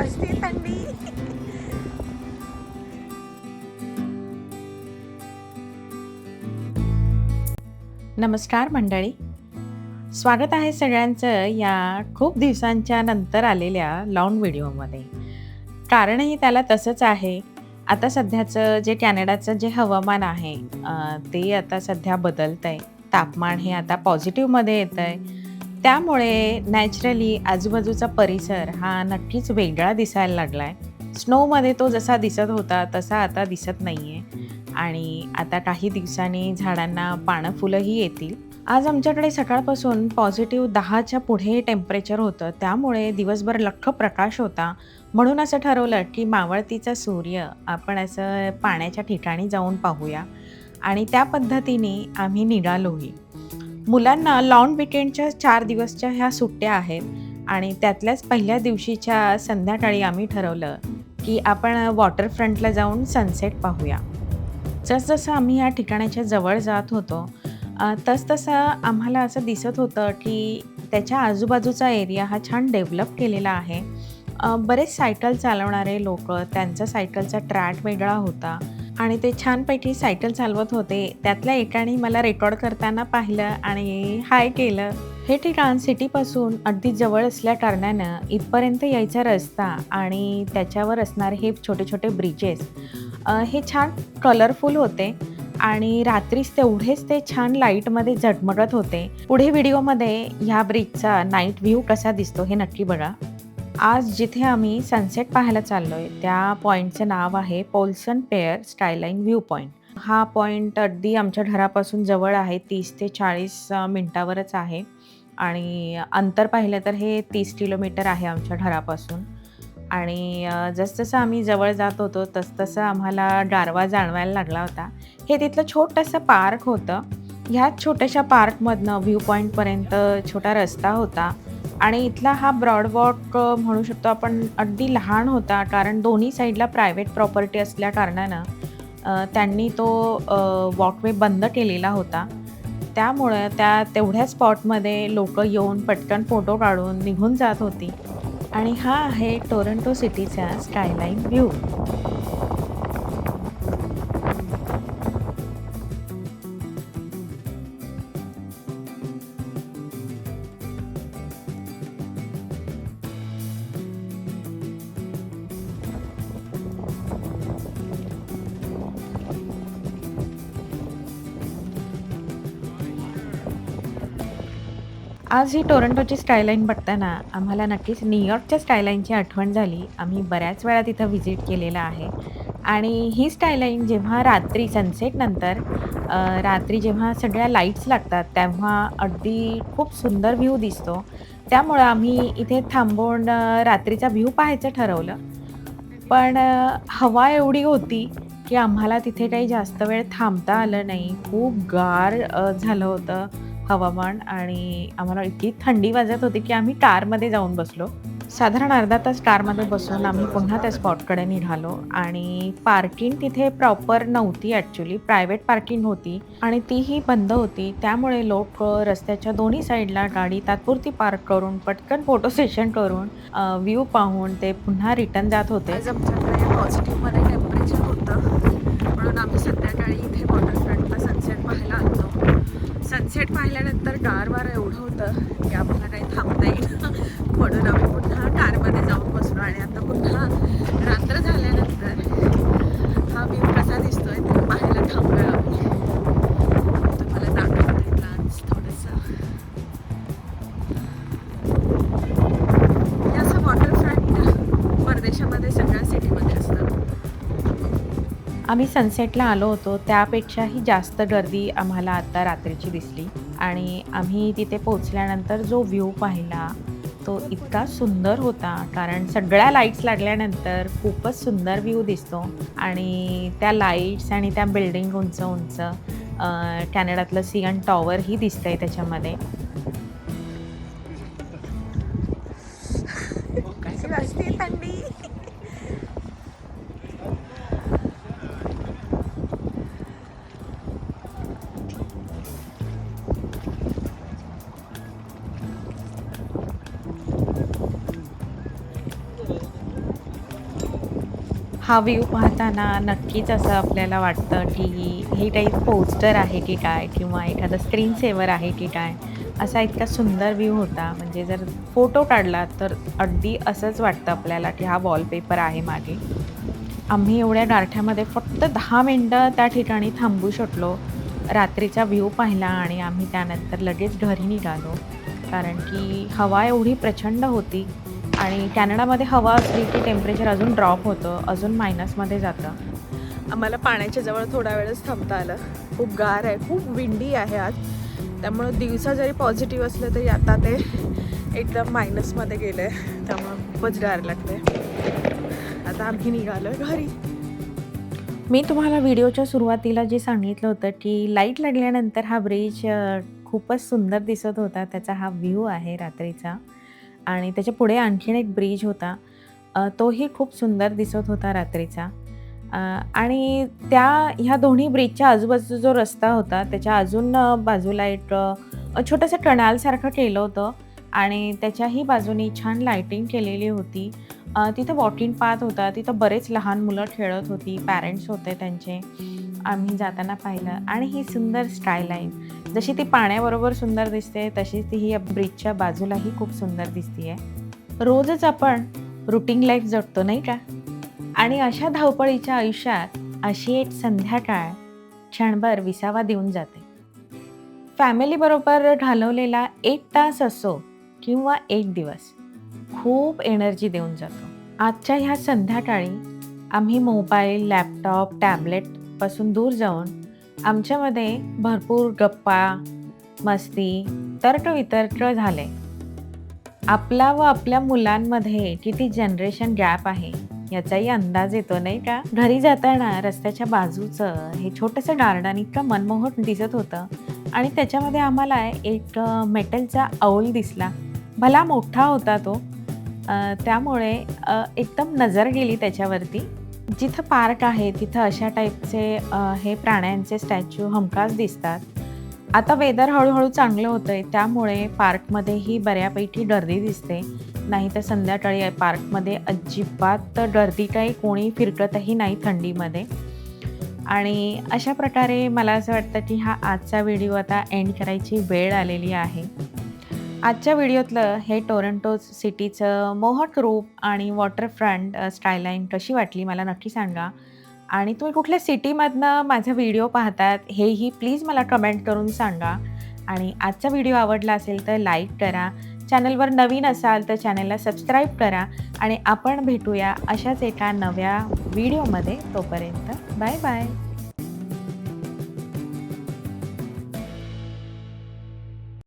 असते थंडी. नमस्कार मंडळी, स्वागत आहे सगळ्यांचं या खूप दिवसांच्या नंतर आलेल्या लॉंग व्हिडिओमध्ये. कारणही त्याला तसंच आहे. आता सध्याचं जे कॅनडाचं जे हवामान आहे ते आता सध्या बदलतंय. तापमान हे आता पॉझिटिव्हमध्ये येतंय. त्यामुळे नॅचरली आजूबाजूचा परिसर हा नक्कीच वेगळा दिसायला लागलाय. स्नोमध्ये तो जसा दिसत होता तसा आता दिसत नाहीये आणि आता काही दिवसांनी झाडांना पानं फुलंही येतील. आज आमच्याकडे सकाळपासून पॉझिटिव्ह 10च्या पुढे टेम्परेचर होतं. त्यामुळे दिवसभर लख्ख प्रकाश होता. म्हणून असं ठरवलं, की मावळतीचा सूर्य आपण असं पाण्याच्या ठिकाणी जाऊन पाहूया आणि त्या पद्धतीने आम्ही निघालोही. मुलांना लाँग वीकेंडच्या 4 दिवसच्या ह्या सुट्ट्या आहेत आणि त्यातल्याच पहिल्या दिवशीच्या संध्याकाळी आम्ही ठरवलं, की आपण वॉटर फ्रंटला जाऊन सनसेट पाहूया. जसजसं आम्ही या ठिकाणाच्या जवळ जात होतो, तसतसं आम्हाला असं दिसत होतं, की त्याच्या आजूबाजूचा एरिया हा छान डेव्हलप केलेला आहे. बरेच सायकल चालवणारे लोकं, त्यांचा सायकलचा ट्रॅक वेगळा होता आणि ते छानपैकी सायकल चालवत होते. त्यातल्या एकाने मला रेकॉर्ड करताना पाहिलं आणि हाय केलं. हे ठिकाण सिटीपासून अगदी जवळ असल्या कारणानं इथपर्यंत यायचा रस्ता आणि त्याच्यावर असणारे हे छोटे-छोटे ब्रिजेस हे छान कलरफुल होते आणि रात्रीच तेवढेच ते छान लाईटमध्ये झगमगत होते. पुढे व्हिडिओमध्ये ह्या ब्रिजचा नाईट व्ह्यू कसा दिसतो हे नक्की बघा. आज जिथे आम्ही सनसेट पाहायला चाललोय त्या पॉइंटचं नाव आहे Polson pair skyline view point. हा पॉइंट अगदी आमच्या घरापासून जवळ आहे. 30 ते 40 मिनिटावरच आहे आणि अंतर पाहिलं तर हे 30 किलोमीटर आहे आमच्या घरापासून. आणि जसजसं आम्ही जवळ जात होतो तसतसं आम्हाला गारवा जाणवायला लागला होता. हे तिथलं छोटंसं पार्क होतं. ह्याच छोट्याशा पार्कमधनं व्ह्यू पॉईंटपर्यंत छोटा रस्ता होता आणि इथला हा ब्रॉड वॉक म्हणू शकतो आपण अगदी लहान होता, कारण दोन्ही साईडला प्रायव्हेट प्रॉपर्टी असल्या कारणानं त्यांनी तो वॉकवे बंद केलेला होता. त्यामुळं त्या तेवढ्या स्पॉटमध्ये लोकं येऊन पटकन फोटो काढून निघून जात होती. आणि हा आहे टोरंटो सिटीचा स्कायलाईन व्ह्यू. आज ही टोरंटोची स्कायलाईन बघताना आम्हाला नक्कीच न्यूयॉर्कच्या स्कायलाईनची आठवण झाली. आम्ही बऱ्याच वेळा तिथं व्हिजिट केलेलं आहे आणि ही स्कायलाईन जेव्हा रात्री सनसेटनंतर रात्री जेव्हा सगळ्या लाईट्स लागतात तेव्हा अगदी खूप सुंदर व्ह्यू दिसतो. त्यामुळं आम्ही इथे थांबून रात्रीचा व्ह्यू पाहायचं ठरवलं. पण हवा एवढी होती, की आम्हाला तिथे काही जास्त वेळ थांबता आलं नाही. खूप गार झालं होतं हवामान आणि आम्हाला इतकी थंडी वाजत होती, की आम्ही कारमध्ये जाऊन बसलो. साधारण अर्धा तास कारमध्ये बसून आम्ही पुन्हा त्या स्पॉटकडे निघालो आणि पार्किंग तिथे प्रॉपर नव्हती ॲक्चुअली. प्रायव्हेट पार्किंग होती आणि तीही बंद होती. त्यामुळे लोक रस्त्याच्या दोन्ही साईडला गाडी तात्पुरती पार्क करून पटकन फोटो सेशन करून व्ह्यू पाहून ते पुन्हा रिटर्न जात होते. आज आमच्याकडे पॉझिटिव्हमध्ये टेम्परेचर होतं म्हणून आम्ही संध्याकाळी इथे वॉटरफ्रंटला सनसेट पाहायला आलो. सनसेट पाहिल्यानंतर गार वारं एवढं होतं की आम्हाला काही थांबता येईल म्हणून आम्ही पुन्हा कारमध्ये जाऊन बसलो आणि आता पुन्हा रात्र झाल्यानंतर हा व्ह्यू कसा दिसतोय ते पाहायला थांबलोय आम्ही. तुम्हाला दाखवते प्लान्स थोडंसं. हे असं वॉटरफ्रंट परदेशामध्ये सगळ्या सिटीमध्ये असतं. आम्ही सनसेटला आलो होतो त्यापेक्षाही जास्त गर्दी आम्हाला आता रात्रीची दिसली आणि आम्ही तिथे पोहोचल्यानंतर जो व्ह्यू पाहिला तो इतका सुंदर होता, कारण सगळ्या लाईट्स लागल्यानंतर खूपच सुंदर व्ह्यू दिसतो आणि त्या लाईट्स आणि त्या बिल्डिंग उंच उंच कॅनडातलं सीएन टॉवरही दिसतंय त्याच्यामध्ये. कशी असते थंडी. हा व्ह्यू पाहताना नक्कीच असं आपल्याला वाटतं, की हे काही पोस्टर आहे की काय किंवा एखादं स्क्रीन सेव्हर आहे की काय? असा इतका सुंदर व्ह्यू होता. म्हणजे जर फोटो काढला तर अगदी असंच वाटतं आपल्याला, की हा वॉलपेपर आहे मागे. आम्ही एवढ्या गारठ्यामध्ये फक्त 10 मिनिटं त्या ठिकाणी थांबू शकलो. रात्रीचा व्ह्यू पाहिला आणि आम्ही त्यानंतर लगेच घरी निघालो. कारण की हवा एवढी प्रचंड होती आणि कॅनडामध्ये हवा असली की टेम्परेचर अजून ड्रॉप होतं, अजून मायनसमध्ये जातं. आम्हाला पाण्याच्या जवळ थोडा वेळच थांबता आलं. खूप गार आहे, खूप विंडी आहे आज. त्यामुळं दिवसा जरी पॉझिटिव्ह असलं तरी आता ते एकदम मायनसमध्ये गेलं आहे. त्यामुळं खूपच गार लागतंय. आता आम्ही निघालो घरी. मी तुम्हाला व्हिडिओच्या सुरुवातीला जे सांगितलं होतं, की लाईट लागल्यानंतर हा ब्रिज खूपच सुंदर दिसत होता. त्याचा हा व्ह्यू आहे रात्रीचा आणि त्याच्या पुढे आणखीन एक ब्रिज होता. तोही खूप सुंदर दिसत होता रात्रीचा. अ, आणि ह्या दोन्ही ब्रिजच्या आजूबाजूचा जो रस्ता होता, त्याच्या अजून बाजूला एक छोटंसं कनालसारखं केलं होतं आणि त्याच्याही बाजूनी छान लाइटिंग केलेली होती. तिथं वॉकिंग पाथ होता. तिथं बरेच लहान मुलं खेळत होती. पॅरेंट्स होते त्यांचे. आम्ही जाताना पाहिलं आणि ही सुंदर स्कायलाईन जशी ती पाण्याबरोबर सुंदर दिसते, तशीच ती ही ब्रिजच्या बाजूलाही खूप सुंदर दिसतीये. रोजच आपण रूटीन लाईफ जगतो नाही का? आणि अशा धावपळीच्या आयुष्यात अशी एक संध्याकाळ क्षणभर विसावा देऊन जाते. फॅमिलीबरोबर घालवलेला 1 तास असो किंवा 1 दिवस खूप एनर्जी देऊन जातो. आजच्या ह्या संध्याकाळी आम्ही मोबाईल, लॅपटॉप, टॅबलेटपासून दूर जाऊन आमच्यामध्ये भरपूर गप्पा, मस्ती, तर्क-वितर्क झाले. आपला व आपल्या मुलांमध्ये किती जनरेशन गॅप आहे याचाही अंदाज येतो नाही का? घरी जाताना रस्त्याच्या बाजूचं हे छोटंसं गार्डन इतकं मनमोहक दिसत होतं आणि त्याच्यामध्ये आम्हाला एक मेटलचा आऊल दिसला. भला मोठा होता तो. त्यामुळे एकदम नजर गेली त्याच्यावरती. जिथं पार्क आहे तिथं अशा टाईपचे हे प्राण्यांचे स्टॅच्यू हमखास दिसतात. आता वेदर हळू-हळू चांगलं होतंय त्यामुळे पार्कमध्येही बऱ्यापैकी गर्दी दिसते. नाहीतर संध्याकाळी पार्कमध्ये अजिबात गर्दी काही कोणी फिरकतही नाही थंडीमध्ये. आणि अशा प्रकारे मला असं वाटतं, की हा आजचा व्हिडिओ आता एंड करायची वेळ आलेली आहे. आजच्या व्हिडिओतलं हे टोरंटो सिटीचं मोहक रूप आणि वॉटरफ्रंट स्कायलाईन कशी वाटली मला नक्की सांगा. आणि तुम्ही कुठल्या सिटीमधनं माझा व्हिडिओ पाहतात हेही प्लीज मला कमेंट करून सांगा. आणि आजचा व्हिडिओ आवडला असेल तर लाईक करा. चॅनलवर नवीन असाल तर चॅनलला सबस्क्राईब करा आणि आपण भेटूया अशाच एका नव्या व्हिडिओमध्ये. तोपर्यंत बाय बाय.